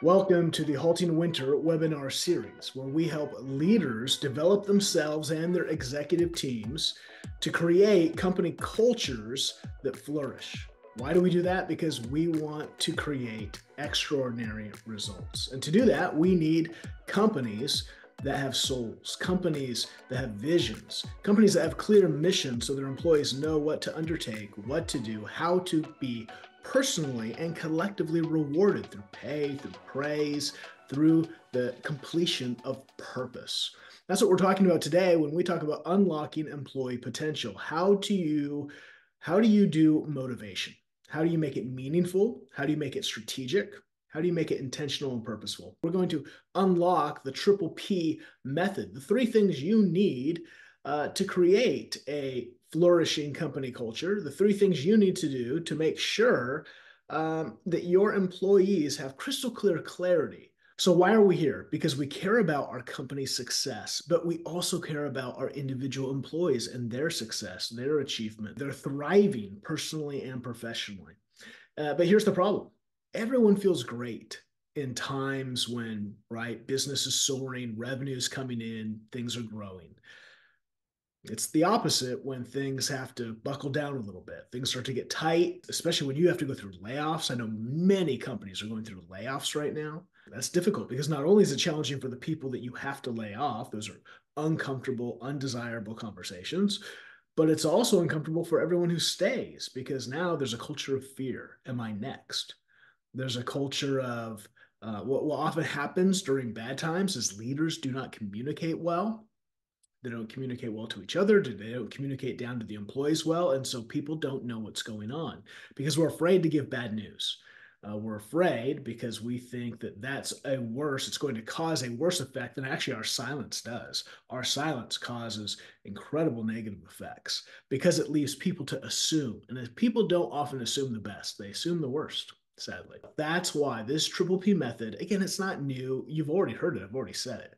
Welcome to the Halting Winter webinar series, where we help leaders develop themselves and their executive teams to create company cultures that flourish. Why do we do that? Because we want to create extraordinary results. And to do that, we need companies that have souls, companies that have visions, companies that have clear missions so their employees know what to undertake, what to do, how to be personally and collectively rewarded through pay, through praise, through the completion of purpose. That's what we're talking about today when we talk about unlocking employee potential. How do you do motivation? How do you make it meaningful? How do you make it strategic? How do you make it intentional and purposeful? We're going to unlock the triple P method, the three things you need to create a flourishing company culture, the three things you need to do to make sure that your employees have crystal clear clarity. So why are we here? Because we care about our company's success, but we also care about our individual employees and their success, their achievement, their thriving personally and professionally. But here's the problem. Everyone feels great in times when, right, business is soaring, revenue is coming in, things are growing. It's the opposite when things have to buckle down a little bit. Things start to get tight, especially when you have to go through layoffs. I know many companies are going through layoffs right now. That's difficult because not only is it challenging for the people that you have to lay off, those are uncomfortable, undesirable conversations, but it's also uncomfortable for everyone who stays because now there's a culture of fear. Am I next? There's a culture of what often happens during bad times is leaders do not communicate well. They don't communicate well to each other. They don't communicate down to the employees well. And so people don't know what's going on because we're afraid to give bad news. We're afraid because we think that it's going to cause a worse effect than actually our silence does. Our silence causes incredible negative effects because it leaves people to assume. And if people don't often assume the best, they assume the worst. Sadly, that's why this triple P method, again, it's not new. You've already heard it. I've already said it.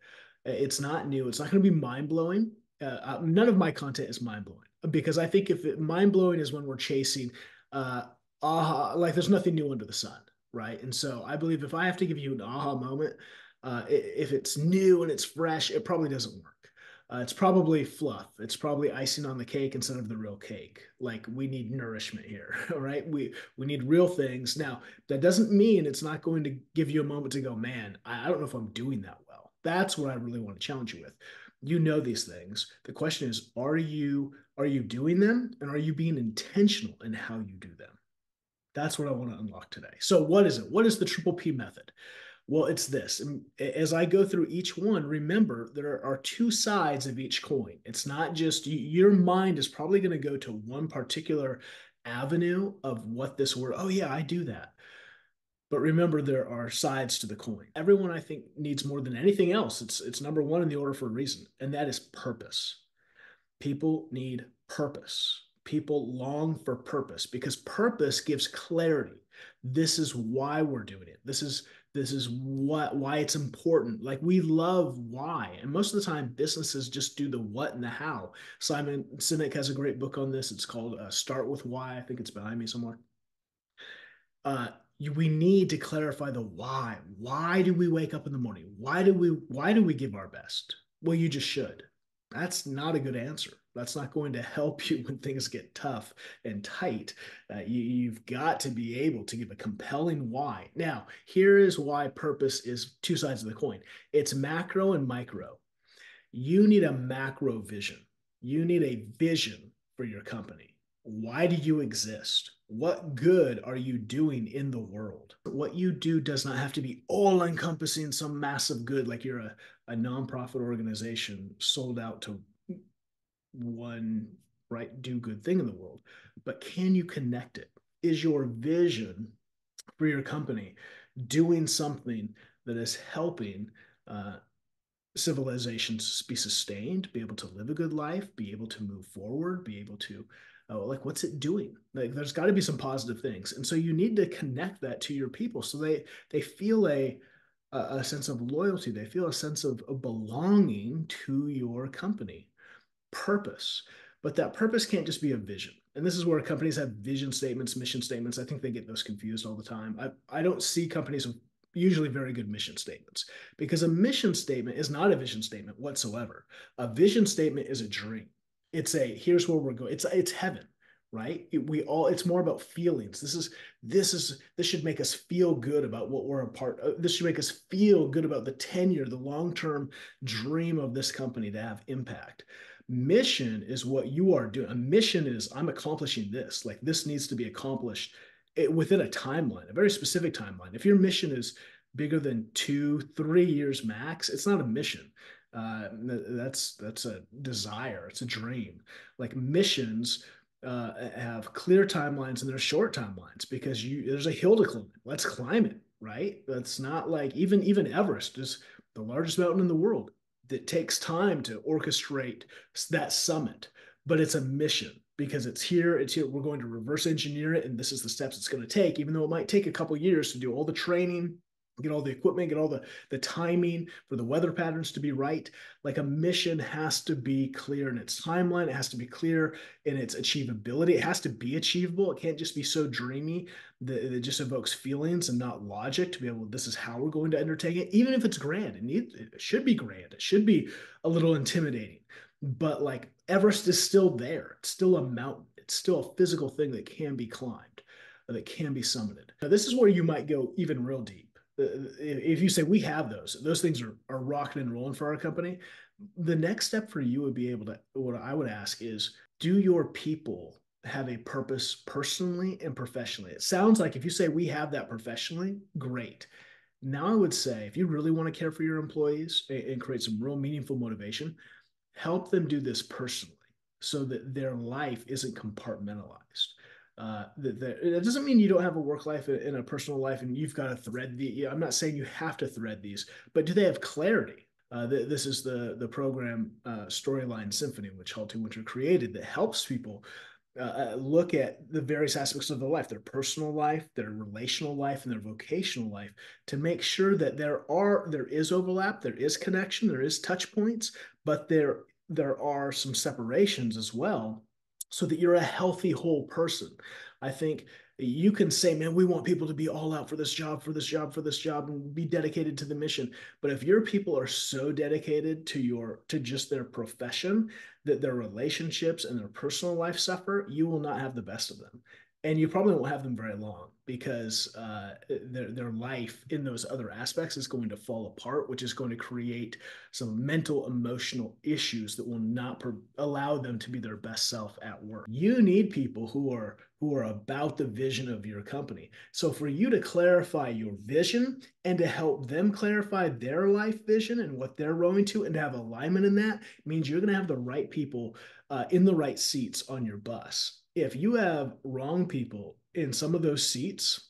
It's not new. It's not going to be mind blowing. None of my content is mind blowing because I think if mind blowing is when we're chasing aha, like there's nothing new under the sun, right? And so I believe if I have to give you an aha moment, if it's new and it's fresh, it probably doesn't work. It's probably fluff. It's probably icing on the cake instead of the real cake. Like we need nourishment here, all right? We need real things. Now, that doesn't mean it's not going to give you a moment to go, man, I don't know if I'm doing that well. That's what I really want to challenge you with. You know these things. The question is, are you doing them and are you being intentional in how you do them? That's what I want to unlock today. So what is it? What is the triple P method? Well, it's this. As I go through each one, remember there are two sides of each coin. It's not just your mind is probably going to go to one particular avenue of what this word. Oh yeah, I do that. But remember, there are sides to the coin. Everyone, I think, needs more than anything else. It's number one in the order for a reason, and that is purpose. People need purpose. People long for purpose because purpose gives clarity. This is why we're doing it. This is why it's important. Like we love why. And most of the time businesses just do the what and the how. Simon Sinek has a great book on this. It's called Start with Why. I think it's behind me somewhere. We need to clarify the why. Why do we wake up in the morning? Why do we give our best? Well, you just should. That's not a good answer. That's not going to help you when things get tough and tight. You've got to be able to give a compelling why. Now, here is why purpose is two sides of the coin. It's macro and micro. You need a macro vision. You need a vision for your company. Why do you exist? What good are you doing in the world? What you do does not have to be all encompassing some massive good, like you're a nonprofit organization sold out to one, right, do good thing in the world. But can you connect it? Is your vision for your company doing something that is helping civilizations be sustained, be able to live a good life, be able to move forward, be able to like what's it doing? Like there's got to be some positive things. And so you need to connect that to your people so they feel a sense of loyalty. They feel a sense of belonging to your company. Purpose. But that purpose can't just be a vision. And this is where companies have vision statements, mission statements. I think they get those confused all the time. I don't see companies with usually very good mission statements because a mission statement is not a vision statement whatsoever. A vision statement is a dream. It's a here's where we're going. It's heaven, right? We all it's more about feelings. This should make us feel good about what we're a part of. This should make us feel good about the tenure, the long-term dream of this company to have impact. Mission is what you are doing. A mission is I'm accomplishing this. Like this needs to be accomplished within a timeline, a very specific timeline. If your mission is bigger than 2, 3 years max, it's not a mission. That's a desire. It's a dream. Like missions have clear timelines and there's short timelines because there's a hill to climb. Let's climb it, right? That's not like even Everest is the largest mountain in the world. That takes time to orchestrate that summit, but it's a mission because it's here. It's here. We're going to reverse engineer it, and this is the steps it's going to take. Even though it might take a couple years to do all the training, get all the equipment, get all the timing for the weather patterns to be right. Like a mission has to be clear in its timeline. It has to be clear in its achievability. It has to be achievable. It can't just be so dreamy that it just evokes feelings and not logic to be able, this is how we're going to undertake it. Even if it's grand, it should be grand. It should be a little intimidating. But like Everest is still there. It's still a mountain. It's still a physical thing that can be climbed, that can be summited. Now, this is where you might go even real deep. If you say we have those things are rocking and rolling for our company, the next step for you would be able to, what I would ask is, do your people have a purpose personally and professionally? It sounds like if you say we have that professionally, great. Now I would say if you really want to care for your employees and create some real meaningful motivation, help them do this personally so that their life isn't compartmentalized. It doesn't mean you don't have a work life and a personal life and you've got to thread the. I'm not saying you have to thread these, but do they have clarity? This is the program Storyline Symphony, which HaltingWinter created, that helps people look at the various aspects of their life, their personal life, their relational life, and their vocational life, to make sure that there is overlap, there is connection, there is touch points, but there are some separations as well, so that you're a healthy whole person. I think you can say, man, we want people to be all out for this job, for this job, for this job, and be dedicated to the mission. But if your people are so dedicated to just their profession that their relationships and their personal life suffer, you will not have the best of them. And you probably won't have them very long because their life in those other aspects is going to fall apart, which is going to create some mental, emotional issues that will not allow them to be their best self at work. You need people who are about the vision of your company. So for you to clarify your vision and to help them clarify their life vision and what they're rowing to and to have alignment in that means you're going to have the right people in the right seats on your bus. If you have wrong people in some of those seats,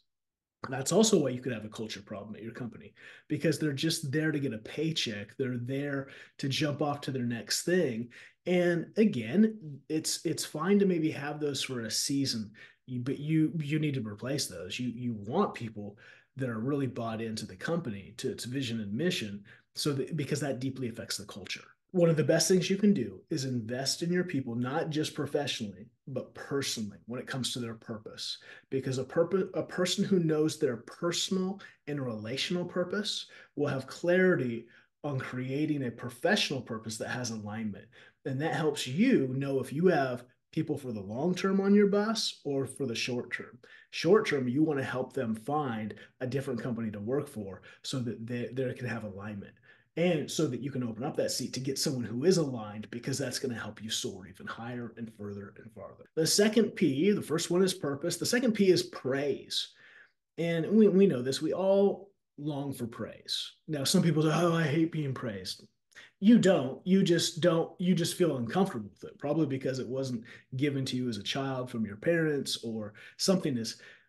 that's also why you could have a culture problem at your company because they're just there to get a paycheck. They're there to jump off to their next thing. And again, it's fine to maybe have those for a season, but you need to replace those. You want people that are really bought into the company, to its vision and mission, because that deeply affects the culture. One of the best things you can do is invest in your people, not just professionally, but personally when it comes to their purpose. Because a person who knows their personal and relational purpose will have clarity on creating a professional purpose that has alignment. And that helps you know if you have people for the long term on your bus or for the short term. Short term, you want to help them find a different company to work for so that they can have alignment and so that you can open up that seat to get someone who is aligned because that's going to help you soar even higher and further and farther. The second P, the first one is purpose. The second P is praise. And we know this. We all long for praise. Now, some people say, oh, I hate being praised. You don't. You just feel uncomfortable with it, probably because it wasn't given to you as a child from your parents or something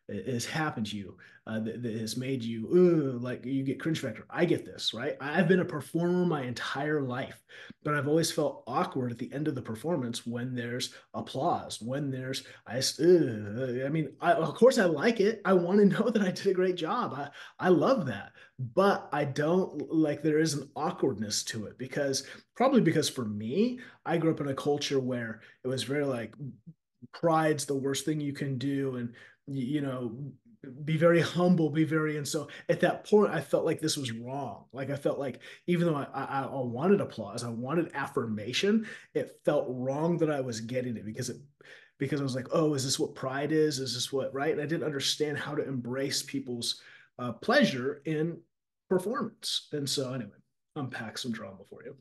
has happened to you that has made you like you get cringe factor. I get this, right? I've been a performer my entire life, but I've always felt awkward at the end of the performance when there's applause, when there's of course I like it. I want to know that I did a great job. I love that, but I don't like there is an awkwardness to it because for me, I grew up in a culture where it was very like pride's the worst thing you can do, and you know, be very humble, be very. And so at that point, I felt like this was wrong. Like I felt like even though I wanted applause, I wanted affirmation, it felt wrong that I was getting it because I was like, oh, is this what pride is? Is this what, right? And I didn't understand how to embrace people's pleasure in performance. And so anyway, unpack some drama for you.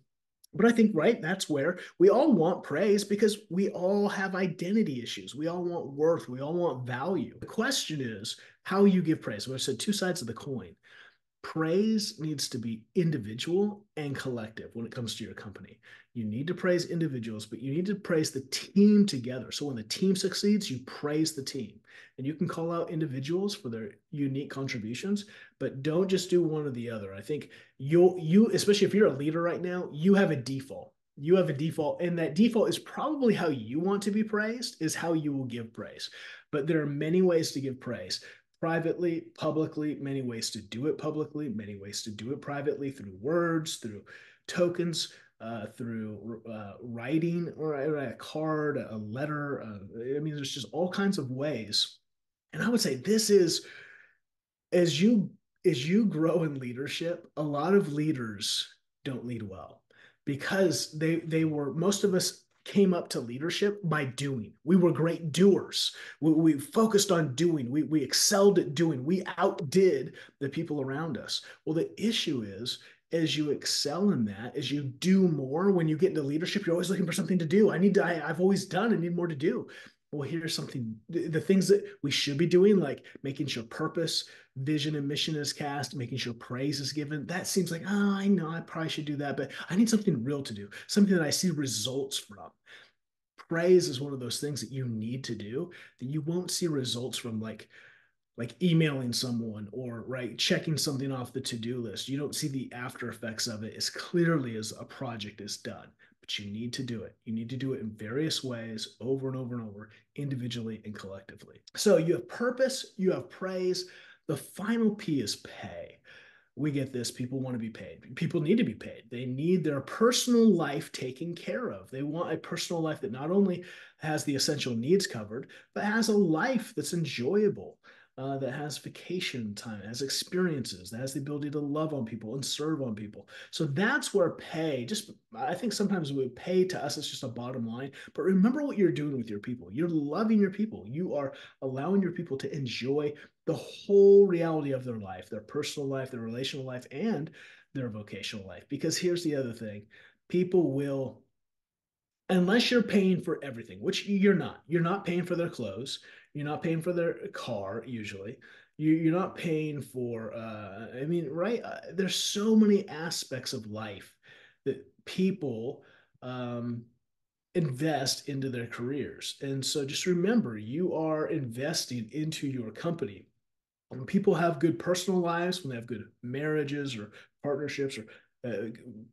But I think, right, that's where we all want praise because we all have identity issues. We all want worth. We all want value. The question is how you give praise. So I said two sides of the coin. Praise needs to be individual and collective when it comes to your company. You need to praise individuals, but you need to praise the team together. So when the team succeeds, you praise the team. And you can call out individuals for their unique contributions, but don't just do one or the other. I think you especially if you're a leader right now, you have a default. You have a default, and that default is probably how you want to be praised, is how you will give praise. But there are many ways to give praise privately, publicly, many ways to do it publicly, many ways to do it privately through words, through tokens, through writing or a card, a letter. I mean, there's just all kinds of ways. And I would say this is as you grow in leadership, a lot of leaders don't lead well because they were most of us came up to leadership by doing. We were great doers. We focused on doing. We excelled at doing. We outdid the people around us. Well, the issue is as you excel in that, as you do more, when you get into leadership, you're always looking for something to do. I've always done, I need more to do. Well, here's something the things that we should be doing, like making sure purpose, vision, and mission is cast, making sure praise is given. That seems like, oh, I know I probably should do that, but I need something real to do, something that I see results from. Praise is one of those things that you need to do that you won't see results from, like emailing someone or right checking something off the to-do list. You don't see the after effects of it as clearly as a project is done, but you need to do it. You need to do it in various ways over and over and over, individually and collectively. So you have purpose, you have praise. The final P is pay. We get this. People want to be paid. People need to be paid. They need their personal life taken care of. They want a personal life that not only has the essential needs covered, but has a life that's enjoyable, that has vacation time, has experiences, that has the ability to love on people and serve on people. So that's where pay, just I think sometimes we pay to us, it's just a bottom line. But remember what you're doing with your people. You're loving your people. You are allowing your people to enjoy the whole reality of their life, their personal life, their relational life, and their vocational life. Because here's the other thing people will, unless you're paying for everything, which you're not paying for their clothes, you're not paying for their car usually. You're not paying for, I mean, right? There's so many aspects of life that people invest into their careers. And so just remember, you are investing into your company. When people have good personal lives, when they have good marriages or partnerships or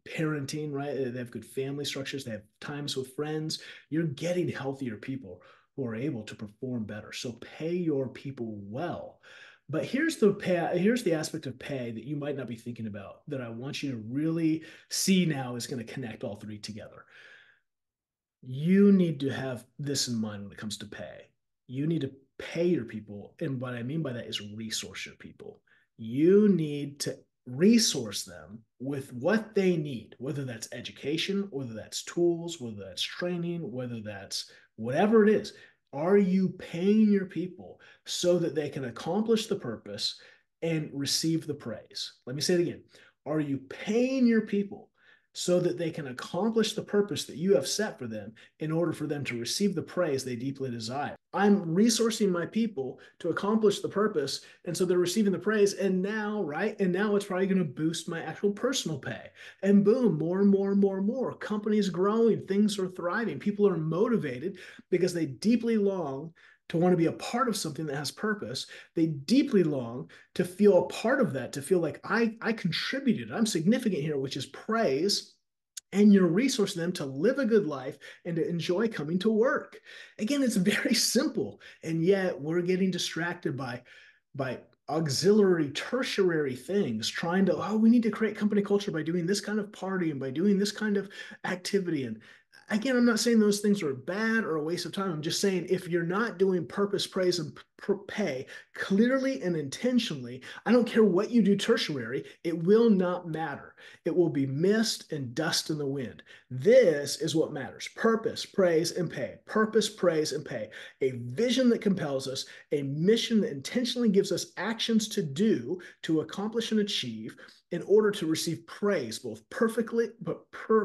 parenting, right? They have good family structures, they have times with friends, you're getting healthier people who are able to perform better. So pay your people well. But here's the aspect of pay that you might not be thinking about that I want you to really see now is going to connect all three together. You need to have this in mind when it comes to pay. You need to pay your people. And what I mean by that is resource your people. You need to resource them with what they need, whether that's education, whether that's tools, whether that's training, whether that's whatever it is. Are you paying your people so that they can accomplish the purpose and receive the praise? Let me say it again. Are you paying your people so that they can accomplish the purpose that you have set for them in order for them to receive the praise they deeply desire? I'm resourcing my people to accomplish the purpose, and so they're receiving the praise. And now, right? And now it's probably going to boost my actual personal pay. And boom, more and more and more and more. Companies growing, things are thriving. People are motivated because they deeply long to want to be a part of something that has purpose. They deeply long to feel a part of that, to feel like I contributed, I'm significant here, which is praise. And you're resourcing them to live a good life and to enjoy coming to work. Again, it's very simple. And yet we're getting distracted by auxiliary, tertiary things, trying to, oh, we need to create company culture by doing this kind of party and by doing this kind of activity. And Again, I'm not saying those things are bad or a waste of time. I'm just saying if you're not doing purpose, praise, and pay clearly and intentionally, I don't care what you do tertiary, it will not matter. It will be mist and dust in the wind. This is what matters: purpose, praise, and pay. Purpose, praise, and pay. A vision that compels us, a mission that intentionally gives us actions to do to accomplish and achieve in order to receive praise, both perfectly, but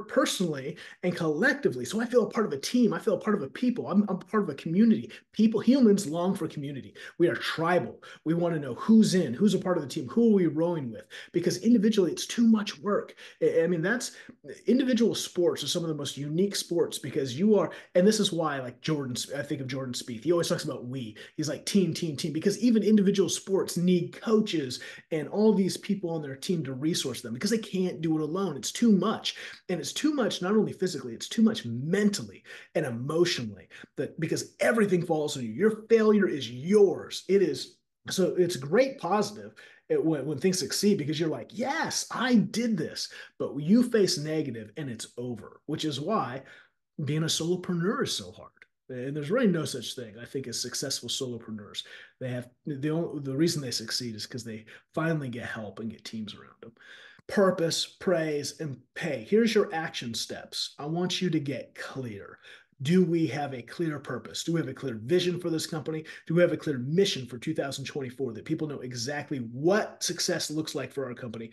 personally and collectively. So I feel a part of a team. I feel a part of a people. I'm part of a community. People, humans long for community. We are tribal. We want to know who's in, who's a part of the team, who are we rowing with? Because individually, it's too much work. I mean, that's individual sports are some of the most unique sports because you are, and this is why, like Jordan, I think of Jordan Spieth. He always talks about we. He's like team, team, team, because even individual sports need coaches and all these people on their team to resource them because they can't do it alone. It's too much. And it's too much, not only physically, it's too much mentally and emotionally, that because everything falls on you. Your failure is yours. It is. So it's great positive when things succeed because you're like, yes, I did this. But you face negative and it's over, which is why being a solopreneur is so hard. And there's really no such thing, I think, as successful solopreneurs. They have the reason they succeed is because they finally get help and get teams around them. Purpose, praise, and pay. Here's your action steps. I want you to get clear. Do we have a clear purpose? Do we have a clear vision for this company? Do we have a clear mission for 2024 that people know exactly what success looks like for our company?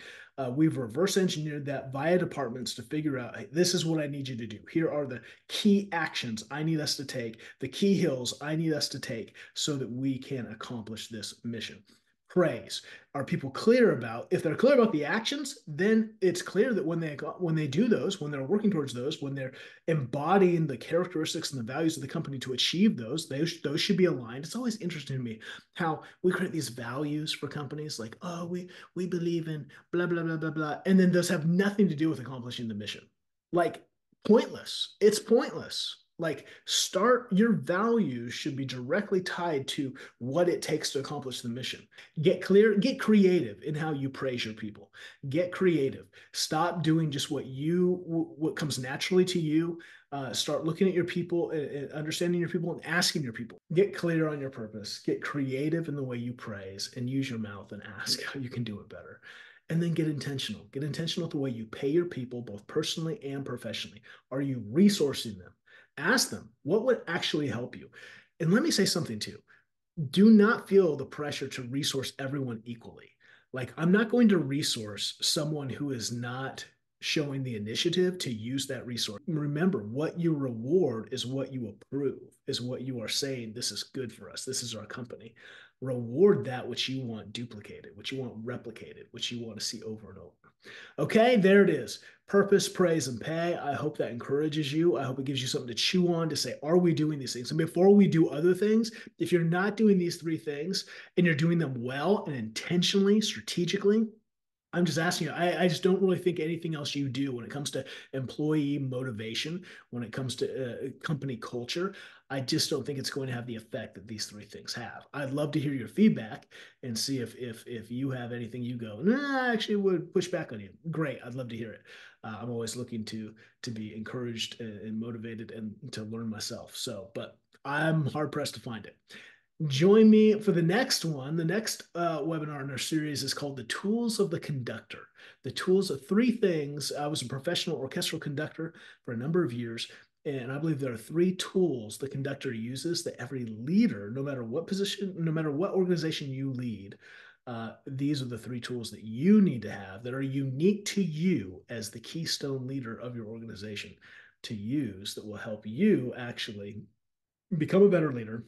We've reverse engineered that via departments to figure out, hey, this is what I need you to do. Here are the key actions I need us to take, the key hills I need us to take so that we can accomplish this mission. Praise. Are people clear about, if they're clear about the actions, then it's clear that when they do those, when they're working towards those, when they're embodying the characteristics and the values of the company to achieve those should be aligned. It's always interesting to me how we create these values for companies like, oh, we believe in blah blah blah blah blah, and then those have nothing to do with accomplishing the mission. Like, pointless. It's pointless. Like, start your values should be directly tied to what it takes to accomplish the mission. Get clear, get creative in how you praise your people. Get creative. Stop doing just what comes naturally to you. Start looking at your people and understanding your people and asking your people. Get clear on your purpose. Get creative in the way you praise and use your mouth and ask how you can do it better. And then get intentional. Get intentional with the way you pay your people, both personally and professionally. Are you resourcing them? Ask them what would actually help you. And let me say something too: do not feel the pressure to resource everyone equally. Like, I'm not going to resource someone who is not showing the initiative to use that resource. Remember, what you reward is what you approve, is what you are saying, this is good for us, this is our company. Reward that which you want duplicated, which you want replicated, which you want to see over and over. Okay, there it is. Purpose, praise, and pay. I hope that encourages you. I hope it gives you something to chew on to say, are we doing these things? And before we do other things, if you're not doing these three things and you're doing them well and intentionally, strategically, I'm just asking you, I just don't really think anything else you do when it comes to employee motivation, when it comes to company culture, I just don't think it's going to have the effect that these three things have. I'd love to hear your feedback and see if you have anything you go, nah, I actually would push back on you. Great, I'd love to hear it. I'm always looking to be encouraged and motivated and to learn myself. So, but I'm hard pressed to find it. Join me for the next one. The next webinar in our series is called The Tools of the Conductor. The tools of three things. I was a professional orchestral conductor for a number of years, and I believe there are three tools the conductor uses that every leader, no matter what position, no matter what organization you lead, these are the three tools that you need to have that are unique to you as the keystone leader of your organization to use that will help you actually become a better leader,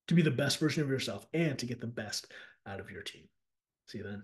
to be the best version of yourself, and to get the best out of your team. See you then.